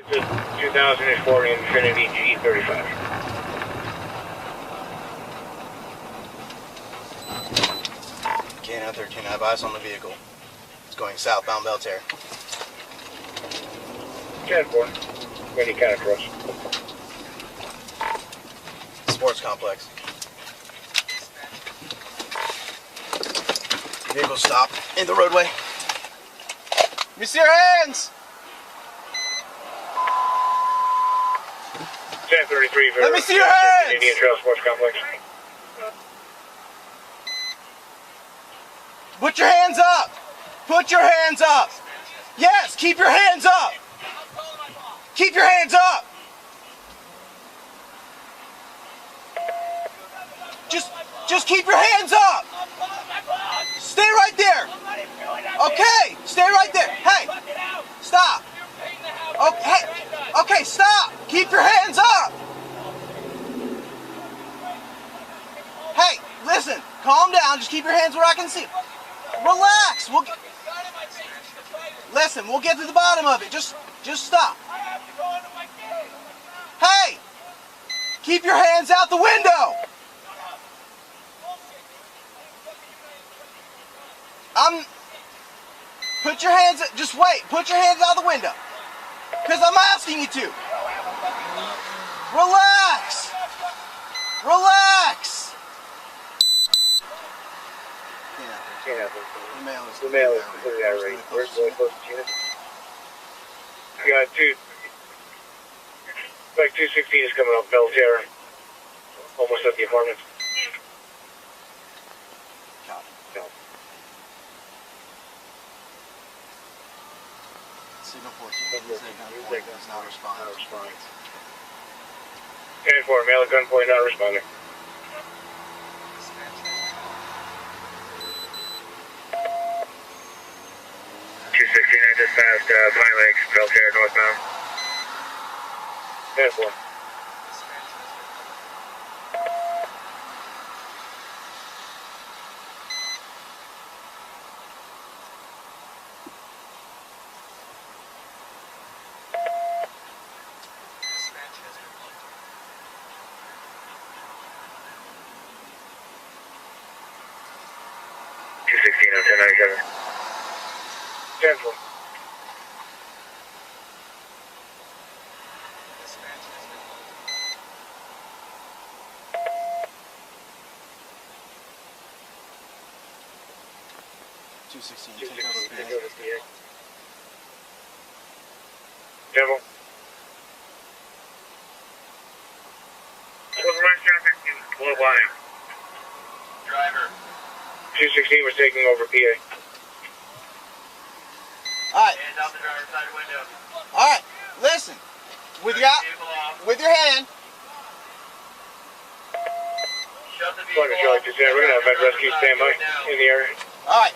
It's a 2004 Infiniti G35. K913, I have eyes on the vehicle. It's going southbound Belterre. 10-4. Ready cat across. Sports complex. Vehicle stop in the roadway. Let me see your hands! 1033. Let me see your hands! Indian Trail Sports Complex. Put your hands up! Put your hands up! Yes, keep your hands up! Keep your hands up! Just keep your hands up! Stay right there! Okay, stay right there. Hey, stop. Okay, stop. Keep your hands up. Hey, listen, calm down. Just keep your hands where I can see. Relax. Listen, we'll get to the bottom of it. Just stop. Hey, keep your hands out the window. Put your hands, just wait, put your hands out the window. Because I'm asking you to. Relax. Relax. Yeah, the mail is completely irate. We're really close to unit. We got like 216 is coming up Belterre. Almost at the apartment. Signal 14. He's not responding. 10-4, male at gunpoint, not responding. I just passed Pine Lakes, Belterre, northbound. 10-4. On 1097. 10-4. Take over PA. Devil. Overrun traffic in Blue Line. Driver. 216 was taking over PA. Alright. Hands out the driver's side window. Alright, listen. With your hand. Shut the vehicle off. We're going to have med rescue standby in the area. Alright.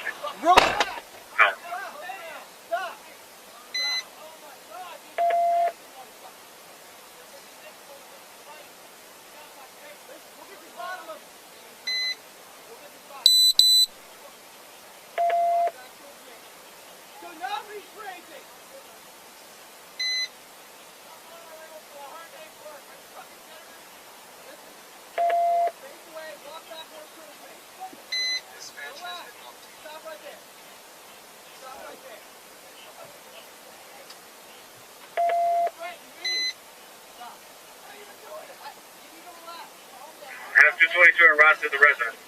Have 222 and Ross to the resident.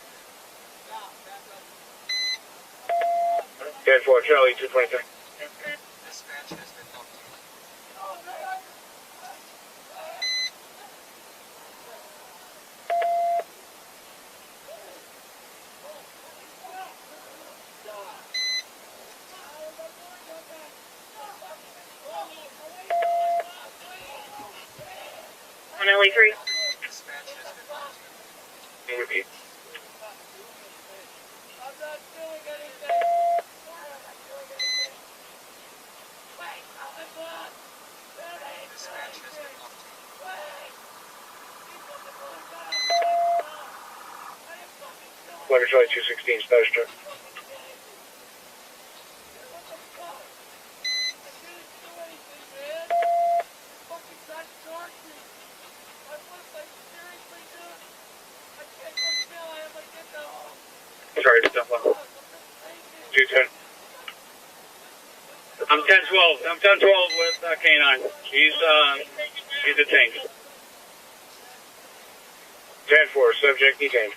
10-4, Charlie, 223. Dispatch has been updated. On LE3. Dispatch has been updated. Repeat. I'm not doing anything. Dispatch has been updated. Flagler, Charlie, 216, status check. Sorry, step one. 210. I'm 1012. I'm 1012 with K9. He's detained. 10-4, subject detained.